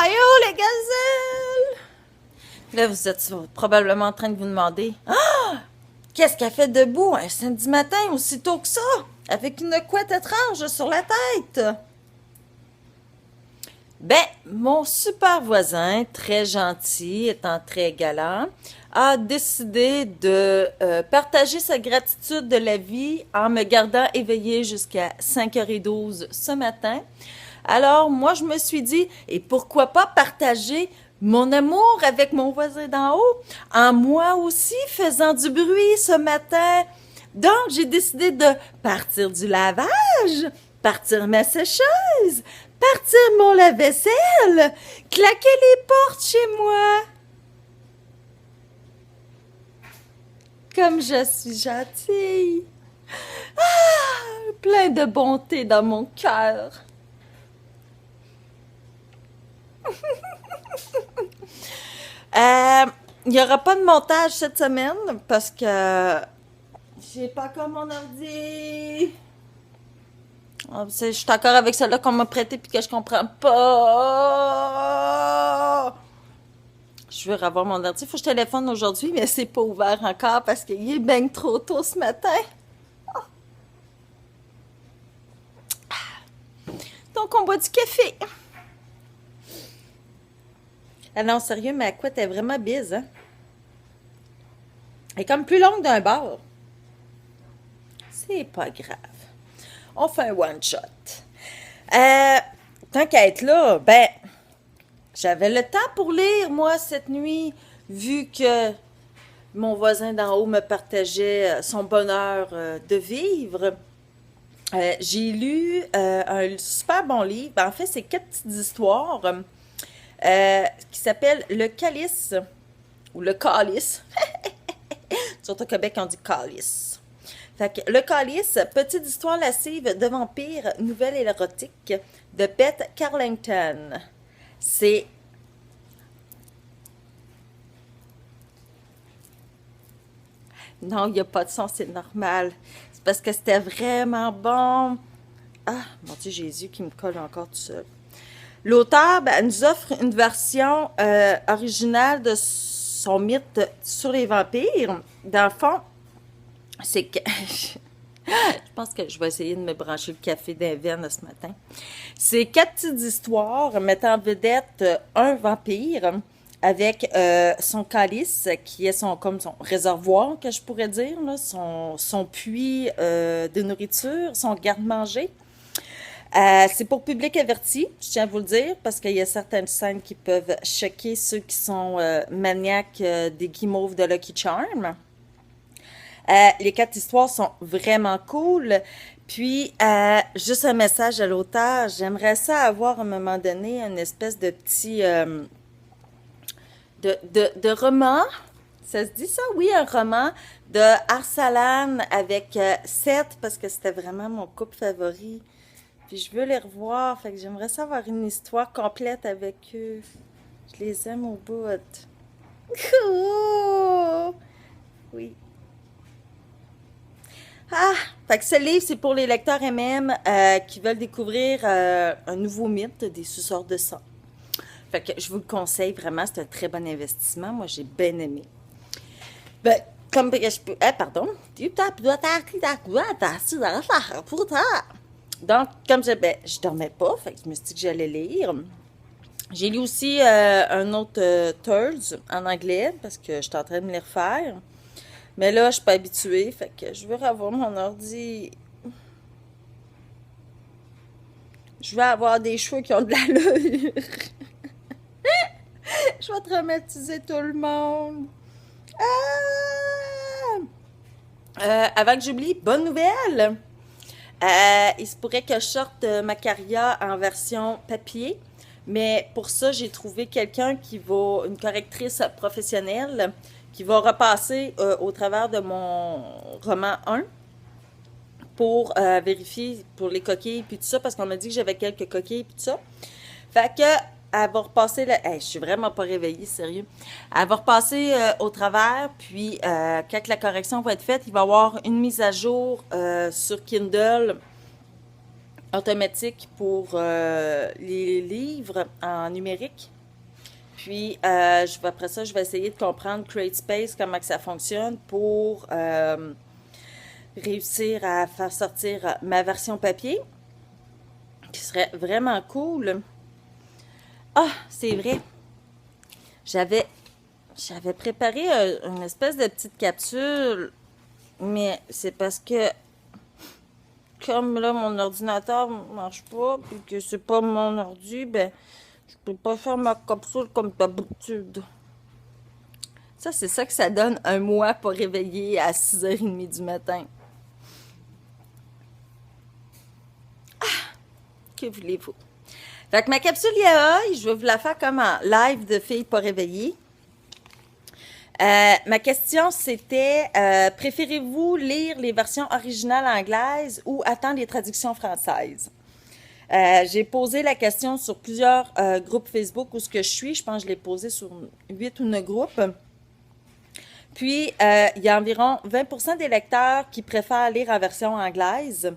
Ohio, les gazelles! Là, vous êtes probablement en train de vous demander, qu'est-ce qu'elle fait debout un samedi matin aussitôt que ça, avec une couette étrange sur la tête? Ben, mon super voisin, très gentil, étant très galant, a décidé de partager sa gratitude de la vie en me gardant éveillée jusqu'à 5h12 ce matin. Alors, moi, je me suis dit, et pourquoi pas partager mon amour avec mon voisin d'en haut, en moi aussi faisant du bruit ce matin. Donc, j'ai décidé de partir du lavage, partir ma sécheuse, partir mon lave-vaisselle, claquer les portes chez moi. Comme je suis gentille. Plein de bonté dans mon cœur. Il n'y aura pas de montage cette semaine parce que j'ai pas comme mon ordi. Je suis encore avec celle-là qu'on m'a prêté puis que je comprends pas. Je veux revoir mon ordi. Faut que je téléphone aujourd'hui, mais c'est pas ouvert encore parce qu'il est bien trop tôt ce matin. Donc, on boit du café. Ah non, sérieux, ma couette est vraiment bise, hein? Elle est comme plus longue d'un bord. C'est pas grave. On fait un one-shot. Tant qu'à être là, ben, j'avais le temps pour lire, moi, cette nuit, vu que mon voisin d'en haut me partageait son bonheur de vivre. J'ai lu un super bon livre. En fait, c'est 4 petites histoires qui s'appelle Le Calice, ou Le Calice. Surtout au Québec, on dit Calice. Fait que Le Calice, petite histoire lascive de vampire, nouvelle érotique de Beth Carlington. C'est... Non, il n'y a pas de son, c'est normal. C'est parce que c'était vraiment bon. Ah, mon Dieu Jésus qui me colle encore tout seul. L'auteur nous offre une version originale de son mythe sur les vampires. Dans le fond, c'est que... Je pense que je vais essayer de me brancher le café d'un veine ce matin. C'est 4 petites histoires mettant en vedette un vampire avec son calice, qui est comme son réservoir, que je pourrais dire, là, son puits de nourriture, son garde-manger. C'est pour public averti, je tiens à vous le dire, parce qu'il y a certaines scènes qui peuvent choquer ceux qui sont maniaques des guimauves de Lucky Charm. Les 4 histoires sont vraiment cool. Puis, juste un message à l'auteur, j'aimerais ça avoir à un moment donné une espèce de petit... de roman. Ça se dit ça? Oui, un roman de Arsalan avec Seth, parce que c'était vraiment mon couple favori. Puis je veux les revoir, fait que j'aimerais ça avoir une histoire complète avec eux. Je les aime au bout. Oui. Ah! Fait que ce livre, c'est pour les lecteurs MM qui veulent découvrir un nouveau mythe des suceurs de sang. Fait que je vous le conseille vraiment, c'est un très bon investissement. Moi, j'ai bien aimé. Ben, comme je peux... pardon. Donc, comme je dormais pas, fait que je me suis dit que j'allais lire. J'ai lu aussi un autre Turds en anglais, parce que j'étais en train de me les refaire. Mais là, je suis pas habituée, fait que je veux revoir mon ordi. Je veux avoir des cheveux qui ont de l'allure. Je vais traumatiser tout le monde. Avant que j'oublie, bonne nouvelle! Il se pourrait que je sorte Macaria en version papier, mais pour ça, j'ai trouvé quelqu'un une correctrice professionnelle, qui va repasser au travers de mon roman 1 pour vérifier pour les coquilles puis tout ça, parce qu'on m'a dit que j'avais quelques coquilles puis tout ça. Fait que elle va repasser je suis vraiment pas réveillée, sérieux. Elle va repasser au travers, puis quand la correction va être faite, il va y avoir une mise à jour sur Kindle automatique pour les livres en numérique. Puis, après ça, je vais essayer de comprendre CreateSpace, comment que ça fonctionne pour réussir à faire sortir ma version papier, qui serait vraiment cool. Ah, c'est vrai. J'avais j'avais préparé une espèce de petite capsule, mais c'est parce que comme là mon ordinateur marche pas puis que c'est pas mon ordi, ben je peux pas faire ma capsule comme d'habitude. Ça, c'est ça que ça donne un mois pour réveiller à 6h30 du matin. Que voulez-vous? Fait que ma capsule IAA, je vais vous la faire comme en live de filles pas réveillées. Ma question, c'était, préférez-vous lire les versions originales anglaises ou attendre les traductions françaises? J'ai posé la question sur plusieurs groupes Facebook où ce que je suis. Je pense que je l'ai posé sur 8 ou 9 groupes. Puis, il y a environ 20% des lecteurs qui préfèrent lire en version anglaise.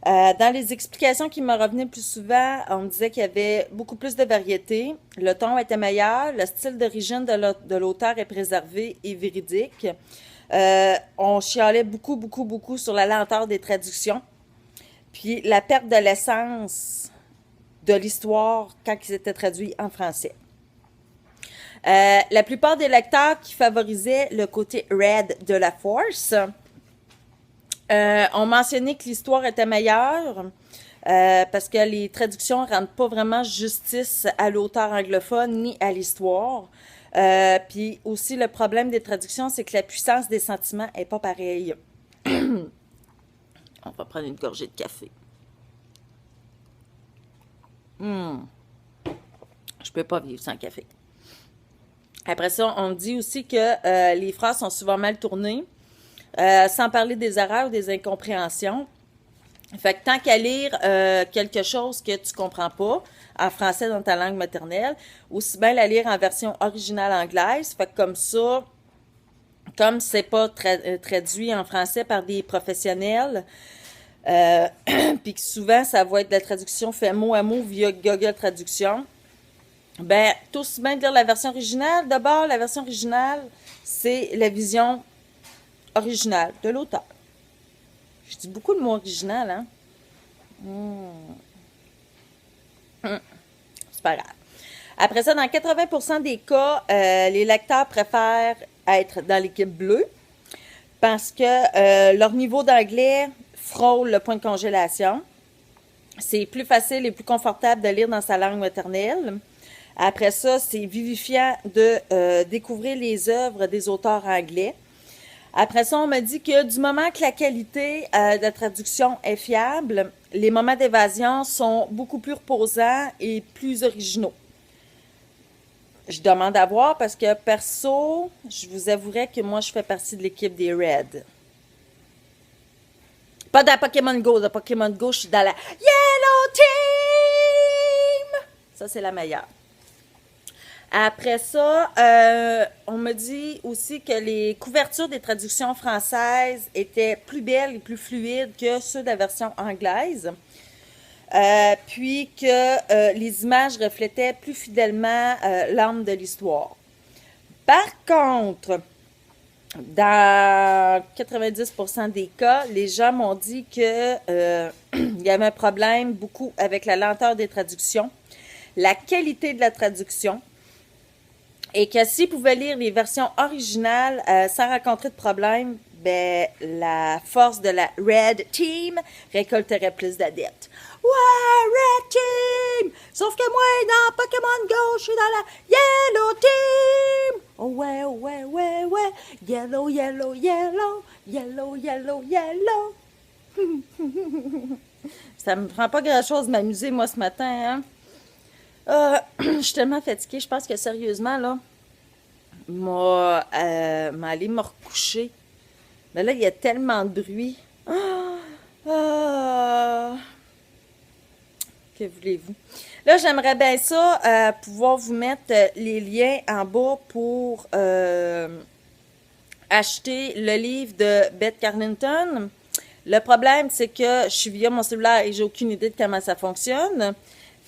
Dans les explications qui me revenaient plus souvent, on me disait qu'il y avait beaucoup plus de variété, le ton était meilleur, le style d'origine de l'auteur est préservé et véridique. On chialait beaucoup sur la lenteur des traductions, puis la perte de l'essence de l'histoire quand ils étaient traduits en français. La plupart des lecteurs qui favorisaient le côté red de la force ont mentionné que l'histoire était meilleure parce que les traductions ne rendent pas vraiment justice à l'auteur anglophone ni à l'histoire. Puis aussi, le problème des traductions, c'est que la puissance des sentiments n'est pas pareille. On va prendre une gorgée de café. Je peux pas vivre sans café. Après ça, on dit aussi que les phrases sont souvent mal tournées. Sans parler des erreurs ou des incompréhensions. Fait que tant qu'à lire quelque chose que tu comprends pas en français dans ta langue maternelle, aussi bien la lire en version originale anglaise. Fait que comme ça, comme c'est pas traduit en français par des professionnels, puis que souvent ça va être de la traduction fait mot à mot via Google Traduction, ben tout aussi bien de lire la version originale. D'abord, la version originale, c'est la vision original de l'auteur. Je dis beaucoup le mot original, hein? C'est pas grave. Après ça, dans 80% des cas, les lecteurs préfèrent être dans l'équipe bleue parce que leur niveau d'anglais frôle le point de congélation. C'est plus facile et plus confortable de lire dans sa langue maternelle. Après ça, c'est vivifiant de découvrir les œuvres des auteurs anglais. Après ça, on m'a dit que du moment que la qualité de la traduction est fiable, les moments d'évasion sont beaucoup plus reposants et plus originaux. Je demande à voir parce que perso, je vous avouerais que moi, je fais partie de l'équipe des Red. Pas dans Pokémon Go. Dans Pokémon Go, je suis dans la Yellow Team! Ça, c'est la meilleure. Après ça, on me dit aussi que les couvertures des traductions françaises étaient plus belles et plus fluides que ceux de la version anglaise. Puis que les images reflétaient plus fidèlement l'âme de l'histoire. Par contre, dans 90% des cas, les gens m'ont dit que il y avait un problème beaucoup avec la lenteur des traductions, la qualité de la traduction, et que s'ils pouvaient lire les versions originales sans rencontrer de problème, ben, la force de la Red Team récolterait plus d'adeptes. Ouais, Red Team! Sauf que moi, dans Pokémon Go, je suis dans la Yellow Team! Oh ouais. Yellow, yellow, yellow. Yellow, yellow, yellow. Ça me prend pas grand-chose de m'amuser, moi, ce matin, hein? Je suis tellement fatiguée, je pense que sérieusement, là, moi, m'aller me recoucher. Mais là, il y a tellement de bruit. Que voulez-vous? Là, j'aimerais bien ça, pouvoir vous mettre les liens en bas pour acheter le livre de Beth Carlington. Le problème, c'est que je suis via mon cellulaire et j'ai aucune idée de comment ça fonctionne.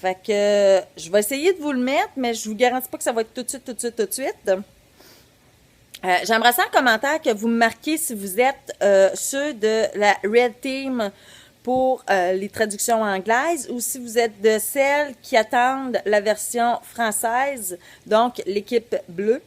Fait que je vais essayer de vous le mettre, mais je vous garantis pas que ça va être tout de suite, tout de suite, tout de suite. J'aimerais ça en commentaire que vous me marquiez si vous êtes ceux de la Red Team pour les traductions anglaises ou si vous êtes de celles qui attendent la version française, donc l'équipe bleue.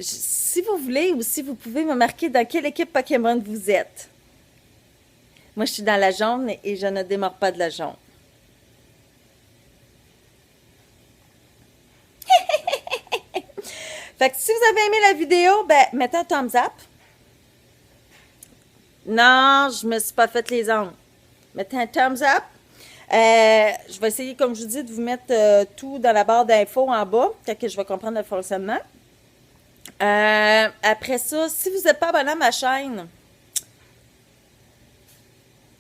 Si vous voulez ou si vous pouvez me marquer dans quelle équipe Pokémon vous êtes. Moi, je suis dans la jaune et je ne démords pas de la jaune. Fait que si vous avez aimé la vidéo, ben, mettez un thumbs up. Non, je me suis pas fait les ongles. Mettez un thumbs up. Je vais essayer, comme je vous dis, de vous mettre tout dans la barre d'infos en bas, quand que je vais comprendre le fonctionnement. Après ça, si vous n'êtes pas abonné à ma chaîne,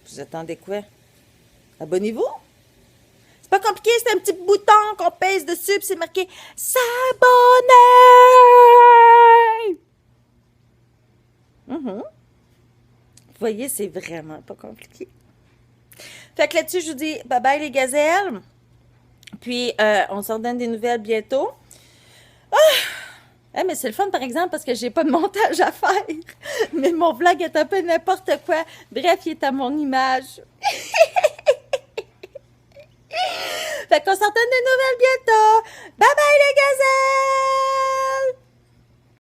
vous attendez quoi? Abonnez-vous. C'est pas compliqué, c'est un petit bouton qu'on pèse dessus puis c'est marqué s'abonner. Vous voyez, c'est vraiment pas compliqué. Fait que là-dessus, je vous dis bye bye les gazelles. Puis, on s'en donne des nouvelles bientôt. Mais c'est le fun, par exemple, parce que j'ai pas de montage à faire. Mais mon vlog est un peu n'importe quoi. Bref, il est à mon image. Fait qu'on s'en donne des nouvelles bientôt. Bye bye les gazelles!